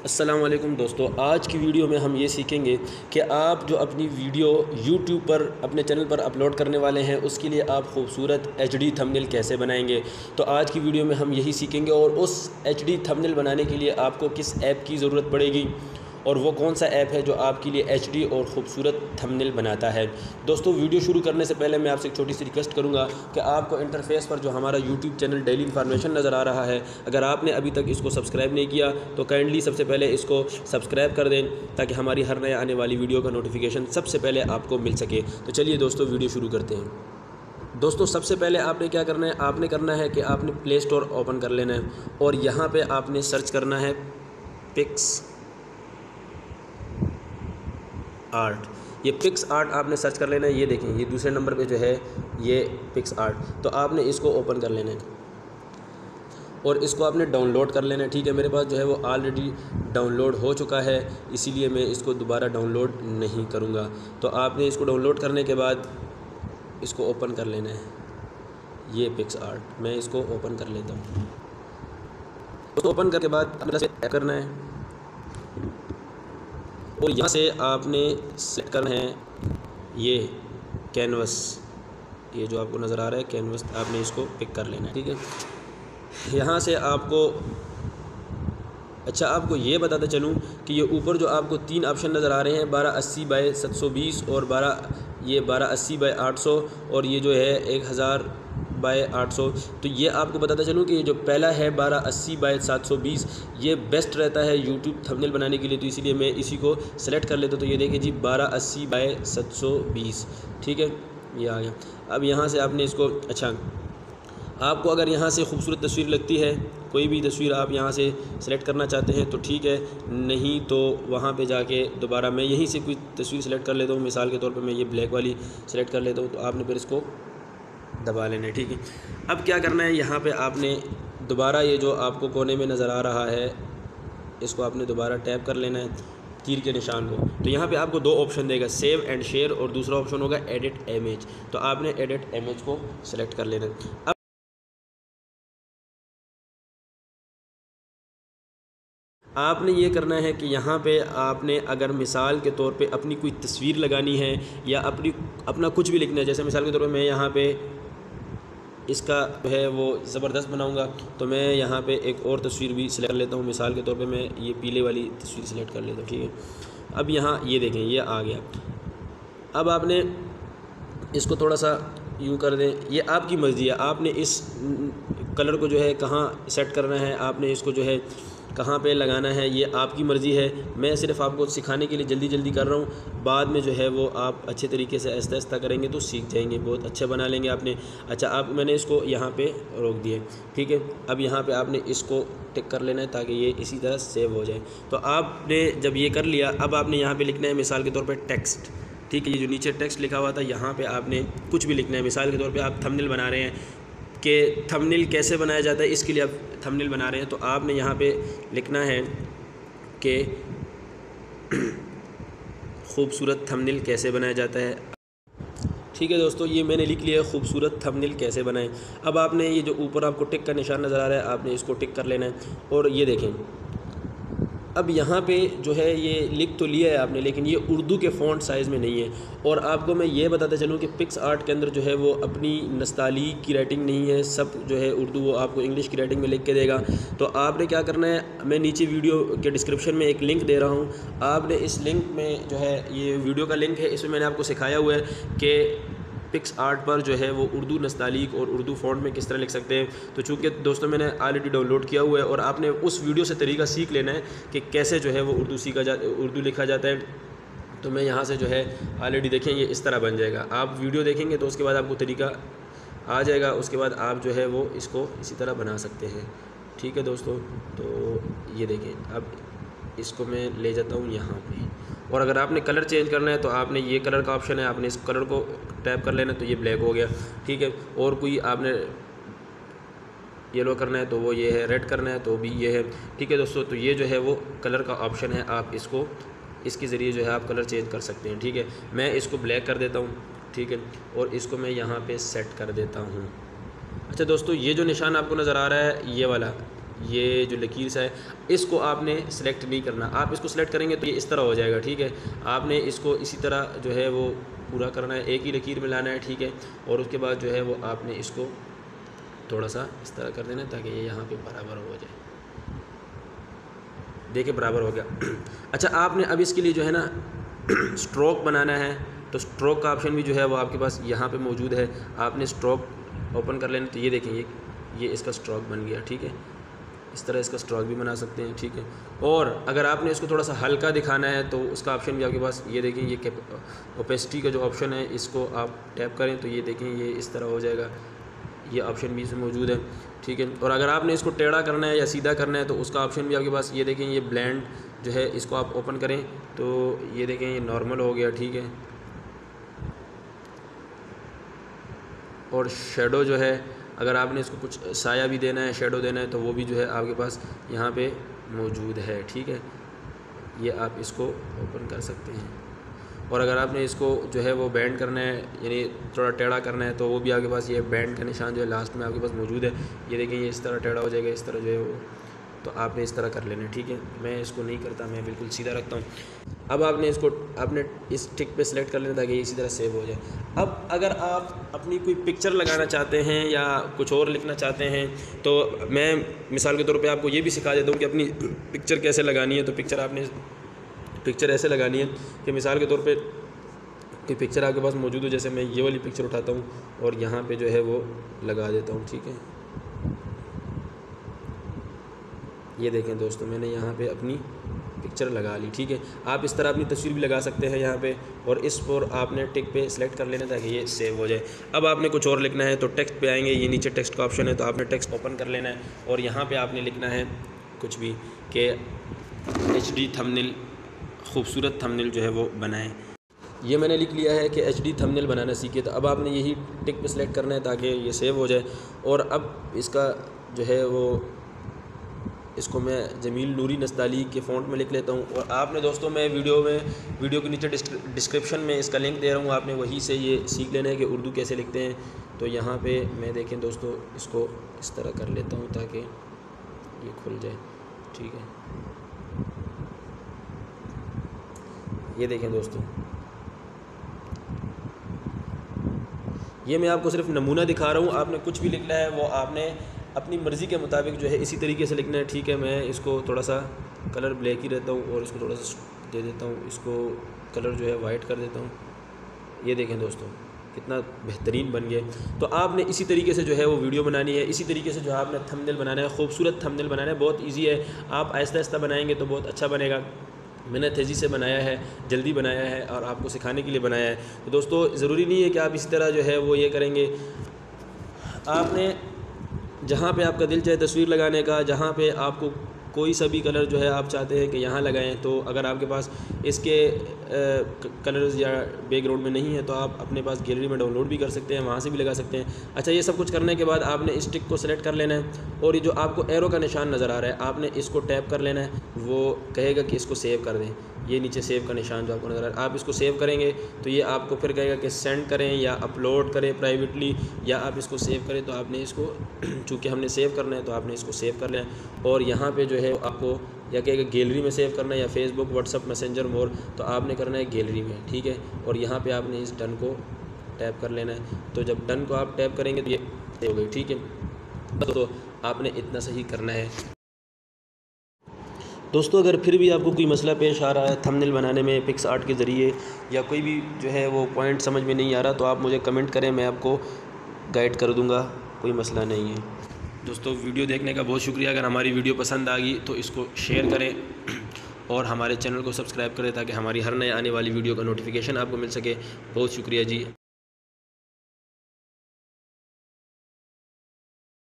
अस्सलाम वालेकुम दोस्तों, आज की वीडियो में हम ये सीखेंगे कि आप जो अपनी वीडियो YouTube पर अपने चैनल पर अपलोड करने वाले हैं उसके लिए आप खूबसूरत HD थंबनेल कैसे बनाएंगे। तो आज की वीडियो में हम यही सीखेंगे और उस HD थंबनेल बनाने के लिए आपको किस ऐप की ज़रूरत पड़ेगी और वो कौन सा ऐप है जो आपके लिए HD और ख़ूबसूरत थंबनेल बनाता है। दोस्तों, वीडियो शुरू करने से पहले मैं आपसे एक छोटी सी रिक्वेस्ट करूंगा कि आपको इंटरफेस पर जो हमारा YouTube चैनल डेली इन्फॉर्मेशन नज़र आ रहा है, अगर आपने अभी तक इसको सब्सक्राइब नहीं किया तो काइंडली सबसे पहले इसको सब्सक्राइब कर दें ताकि हमारी हर नए आने वाली वीडियो का नोटिफिकेशन सबसे पहले आपको मिल सके। तो चलिए दोस्तों, वीडियो शुरू करते हैं। दोस्तों, सबसे पहले आपने क्या करना है, आपने करना है कि आपने प्ले स्टोर ओपन कर लेना है और यहाँ पे आपने सर्च करना है पिक्स आर्ट। ये पिक्स आर्ट आपने सर्च कर लेना है। ये देखें, ये दूसरे नंबर पे जो है ये पिक्स आर्ट, तो आपने इसको ओपन कर लेना है और इसको आपने डाउनलोड कर लेना है। ठीक है, मेरे पास जो है वो ऑलरेडी डाउनलोड हो चुका है, इसीलिए मैं इसको दोबारा डाउनलोड नहीं करूँगा। तो आपने इसको डाउनलोड करने के बाद इसको ओपन कर लेना है। ये पिक्स आर्ट, मैं इसको ओपन कर लेता हूँ। उसको ओपन करने के बाद अपना करना है और यहाँ से आपने सेलेक्ट करना है ये कैनवस, ये जो आपको नज़र आ रहा है कैनवस, आपने इसको पिक कर लेना है। ठीक है, यहाँ से आपको आपको ये बताते चलूँ कि ये ऊपर जो आपको तीन ऑप्शन नज़र आ रहे हैं 1280 बाय 720 और 1280 बाय 800 और ये जो है 1000 बाय 800। तो ये आपको बताता चलूँ कि ये जो पहला है 1280 बाय 720 ये बेस्ट रहता है यूट्यूब थंबनेल बनाने के लिए, तो इसीलिए मैं इसी को सेलेक्ट कर लेता हूँ। तो ये देखिए जी 1280 बाय 720, ठीक है, ये आ गया। अब यहाँ से आपने इसको आपको अगर यहाँ से खूबसूरत तस्वीर लगती है, कोई भी तस्वीर आप यहाँ से सेलेक्ट करना चाहते हैं तो ठीक है, नहीं तो वहाँ पे जाके दोबारा मैं यहीं से कोई तस्वीर सेलेक्ट कर लेता हूँ। मिसाल के तौर पे मैं ये ब्लैक वाली सेलेक्ट कर लेता हूँ, तो आपने फिर इसको दबा लेना है। ठीक है, अब क्या करना है, यहाँ पे आपने दोबारा ये जो आपको कोने में नज़र आ रहा है इसको आपने दोबारा टैप कर लेना है, तीर के निशान को। तो यहाँ पे आपको दो ऑप्शन देगा, सेव एंड शेयर, और दूसरा ऑप्शन होगा एडिट इमेज। तो आपने एडिट इमेज को सेलेक्ट कर लेना है। अब आपने ये करना है कि यहाँ पे आपने अगर मिसाल के तौर पे अपनी कोई तस्वीर लगानी है या अपना कुछ भी लिखना है, जैसे मिसाल के तौर पे मैं यहाँ पे इसका जो है वो ज़बरदस्त बनाऊँगा, तो मैं यहाँ पे एक और तस्वीर भी सिलेक्ट कर लेता हूँ। मिसाल के तौर पे मैं ये पीले वाली तस्वीर सिलेक्ट कर लेता हूँ। ठीक है, अब यहाँ ये देखें, ये आ गया। अब आपने इसको थोड़ा सा यूँ कर दें, ये आपकी मर्ज़ी है, आपने इस कलर को जो है कहाँ सेट करना है, आपने इसको जो है कहाँ पे लगाना है, ये आपकी मर्ज़ी है। मैं सिर्फ आपको सिखाने के लिए जल्दी जल्दी कर रहा हूँ, बाद में जो है वो आप अच्छे तरीके से आहिस्ता आहिस्ता करेंगे तो सीख जाएंगे, बहुत अच्छा बना लेंगे आपने। मैंने इसको यहाँ पे रोक दिया। ठीक है, अब यहाँ पे आपने इसको टिक कर लेना है ताकि ये इसी तरह सेव हो जाए। तो आपने जब ये कर लिया, अब आपने यहाँ पर लिखना है मिसाल के तौर पर टेक्स्ट। ठीक है, ये जो नीचे टेक्स्ट लिखा हुआ था यहाँ पे आपने कुछ भी लिखना है। मिसाल के तौर पे आप थंबनेल बना रहे हैं कि थंबनेल कैसे बनाया जाता है, इसके लिए आप थंबनेल बना रहे हैं, तो आपने यहाँ पे लिखना है कि खूबसूरत थंबनेल कैसे बनाया जाता है। ठीक है दोस्तों, ये मैंने लिख लिया है खूबसूरत थंबनेल कैसे बनाएं। अब आपने ये जो ऊपर आपको टिक का निशान नज़र आ रहा है, आपने इसको टिक कर लेना है और ये देखें, अब यहाँ पे जो है ये लिख तो लिया है आपने, लेकिन ये उर्दू के फ़ॉन्ट साइज़ में नहीं है। और आपको मैं ये बताता चलूँ कि पिक्स आर्ट के अंदर जो है वो अपनी नस्तालीक की राइटिंग नहीं है, सब जो है उर्दू वो आपको इंग्लिश की राइटिंग में लिख के देगा। तो आपने क्या करना है, मैं नीचे वीडियो के डिस्क्रिप्शन में एक लिंक दे रहा हूँ, आपने इस लिंक में जो है, ये वीडियो का लिंक है, इसमें मैंने आपको सिखाया हुआ है कि पिक्स आर्ट पर जो है वो उर्दू नस्तालीक और उर्दू फ़ॉन्ट में किस तरह लिख सकते हैं। तो चूँकि दोस्तों मैंने ऑलरेडी डाउनलोड किया हुआ है और आपने उस वीडियो से तरीका सीख लेना है कि कैसे जो है वो उर्दू लिखा जाता है। तो मैं यहाँ से जो है ऑलरेडी देखें, ये इस तरह बन जाएगा। आप वीडियो देखेंगे तो उसके बाद आपको तरीका आ जाएगा, उसके बाद आप जो है वो इसको इसी तरह बना सकते हैं। ठीक है दोस्तों, तो ये देखें, अब इसको मैं ले जाता हूँ यहाँ पे, और अगर आपने कलर चेंज करना है तो आपने ये कलर का ऑप्शन है, आपने इस कलर को टैप कर लेना है तो ये ब्लैक हो गया। ठीक है, और कोई आपने येलो करना है तो वो ये है, रेड करना है तो भी ये है। ठीक है दोस्तों, तो ये जो है वो कलर का ऑप्शन है, आप इसको इसके ज़रिए जो है आप कलर चेंज कर सकते हैं। ठीक है, मैं इसको ब्लैक कर देता हूँ। ठीक है, और इसको मैं यहाँ पे सेट कर देता हूँ। अच्छा दोस्तों, ये जो निशान आपको नज़र आ रहा है, ये वाला, ये जो लकीर सा है इसको आपने सेलेक्ट नहीं करना। आप इसको सेलेक्ट करेंगे तो ये इस तरह हो जाएगा, ठीक है। आपने इसको इसी तरह जो है वो पूरा करना है, एक ही लकीर में लाना है, ठीक है। और उसके बाद जो है वो आपने इसको थोड़ा सा इस तरह कर देना ताकि ये यहाँ पे बराबर हो जाए। देखिए बराबर हो गया। अच्छा, आपने अब इसके लिए जो है ना स्ट्रोक बनाना है, तो स्ट्रोक का ऑप्शन भी जो है वो आपके पास यहाँ पे मौजूद है। आपने स्ट्रोक ओपन कर लेना, तो ये देखें ये इसका स्ट्रोक बन गया, ठीक है। इस तरह इसका स्ट्रोक भी बना सकते हैं, ठीक है। और अगर आपने इसको थोड़ा सा हल्का दिखाना है तो उसका ऑप्शन भी आपके पास, ये देखें ये ओपेसिटी का जो ऑप्शन है इसको आप टैप करें तो ये देखें ये इस तरह हो जाएगा, ये ऑप्शन भी इसमें मौजूद है, ठीक है। और अगर आपने इसको टेढ़ा करना है या सीधा करना है तो उसका ऑप्शन भी आपके पास, ये देखें ये ब्लेंड जो है इसको आप ओपन करें तो ये देखें ये नॉर्मल हो गया, ठीक है। और शेडो जो है, अगर आपने इसको कुछ साया भी देना है, शेडो देना है, तो वो भी जो है आपके पास यहाँ पे मौजूद है, ठीक है। ये आप इसको ओपन कर सकते हैं। और अगर आपने इसको जो है वो बैंड करना है, यानी थोड़ा टेढ़ा करना है, तो वो भी आपके पास ये बैंड का निशान जो है लास्ट में आपके पास मौजूद है। ये देखें ये इस तरह टेढ़ा हो जाएगा, इस तरह जो है वो, तो आपने इस तरह कर लेना है, ठीक है। मैं इसको नहीं करता, मैं बिल्कुल सीधा रखता हूँ। अब आपने इस टिक पे सिलेक्ट कर लेना ताकि इसी तरह सेव हो जाए। अब अगर आप अपनी कोई पिक्चर लगाना चाहते हैं या कुछ और लिखना चाहते हैं तो मैं मिसाल के तौर पे आपको ये भी सिखा देता हूँ कि अपनी पिक्चर कैसे लगानी है। तो पिक्चर ऐसे लगानी है कि मिसाल के तौर पे कोई पिक्चर आपके पास मौजूद हो, जैसे मैं ये वाली पिक्चर उठाता हूँ और यहाँ पे जो है वो लगा देता हूँ, ठीक है। ये देखें दोस्तों, मैंने यहाँ पे अपनी पिक्चर लगा ली, ठीक है। आप इस तरह अपनी तस्वीर भी लगा सकते हैं यहाँ पे, और इस पर आपने टिक पे सिलेक्ट कर लेना ताकि ये सेव हो जाए। अब आपने कुछ और लिखना है तो टेक्स्ट पे आएंगे, ये नीचे टेक्स्ट का ऑप्शन है, तो आपने टेक्स्ट ओपन कर लेना है और यहाँ पे आपने लिखना है कुछ भी कि HD थंबनेल, खूबसूरत थंबनेल जो है वो बनाएं। ये मैंने लिख लिया है कि HD थंबनेल बनाना सीखे। तो अब आपने यही टिक पे सिलेक्ट करना है ताकि ये सेव हो जाए। और अब इसका जो है वो, इसको मैं जमील नूरी नस्ताली के फ़ॉन्ट में लिख लेता हूँ। और आपने दोस्तों, मैं वीडियो के नीचे डिस्क्रिप्शन में इसका लिंक दे रहा हूँ, आपने वहीं से ये सीख लेना है कि उर्दू कैसे लिखते हैं। तो यहाँ पे मैं देखें दोस्तों, इसको इस तरह कर लेता हूँ ताकि ये खुल जाए, ठीक है। ये देखें दोस्तों, ये मैं आपको सिर्फ नमूना दिखा रहा हूँ। आपने कुछ भी लिखना है वो आपने अपनी मर्ज़ी के मुताबिक जो है इसी तरीके से लिखना है, ठीक है। मैं इसको थोड़ा सा कलर ब्लैक ही रहता हूँ और इसको थोड़ा सा दे देता हूँ, इसको कलर जो है वाइट कर देता हूँ। ये देखें दोस्तों कितना बेहतरीन बन गया। तो आपने इसी तरीके से जो है वो वीडियो बनानी है, इसी तरीके से जो है आपने थंबनेल बनाना है, खूबसूरत थंबनेल बनाना है। बहुत ईजी है, आप आहिस्ता आहिस्ता बनाएंगे तो बहुत अच्छा बनेगा। मैंने तेज़ी से बनाया है, जल्दी बनाया है और आपको सिखाने के लिए बनाया है। तो दोस्तों, ज़रूरी नहीं है कि आप इसी तरह जो है वो ये करेंगे। आपने जहाँ पे आपका दिल चाहे तस्वीर लगाने का, जहाँ पे आपको कोई सा भी कलर जो है आप चाहते हैं कि यहाँ लगाएं, तो अगर आपके पास इसके कलर्स या बैकग्राउंड में नहीं है तो आप अपने पास गैलरी में डाउनलोड भी कर सकते हैं, वहाँ से भी लगा सकते हैं। अच्छा, ये सब कुछ करने के बाद आपने इस टिक को सेलेक्ट कर लेना है और ये जो आपको एरो का निशान नज़र आ रहा है, आपने इसको टैप कर लेना है। वो कहेगा कि इसको सेव कर दें, ये नीचे सेव का निशान जो आपको नज़र आ रहा है, आप इसको सेव करेंगे तो ये आपको फिर कहेगा कि सेंड करें या अपलोड करें प्राइवेटली, या आप इसको सेव करें। तो आपने इसको चूँकि हमने सेव करना है तो आपने इसको सेव कर लें। और यहाँ पे जो है आपको या कहेगा गैलरी में सेव करना है या फेसबुक, व्हाट्सअप, मैसेंजर, मोर, तो आपने करना है गैलरी में, ठीक है। और यहाँ पे आपने इस डन को टैप कर लेना है। तो जब डन को आप टैप करेंगे तो ये हो गई, ठीक है। तो आपने इतना सही करना है। दोस्तों, अगर फिर भी आपको कोई मसला पेश आ रहा है थंबनेल बनाने में पिक्सआर्ट के ज़रिए, या कोई भी जो है वो पॉइंट समझ में नहीं आ रहा, तो आप मुझे कमेंट करें, मैं आपको गाइड कर दूंगा, कोई मसला नहीं है। दोस्तों, वीडियो देखने का बहुत शुक्रिया। अगर हमारी वीडियो पसंद आ गई तो इसको शेयर करें और हमारे चैनल को सब्सक्राइब करें ताकि हमारी हर नए आने वाली वीडियो का नोटिफिकेशन आपको मिल सके। बहुत शुक्रिया जी।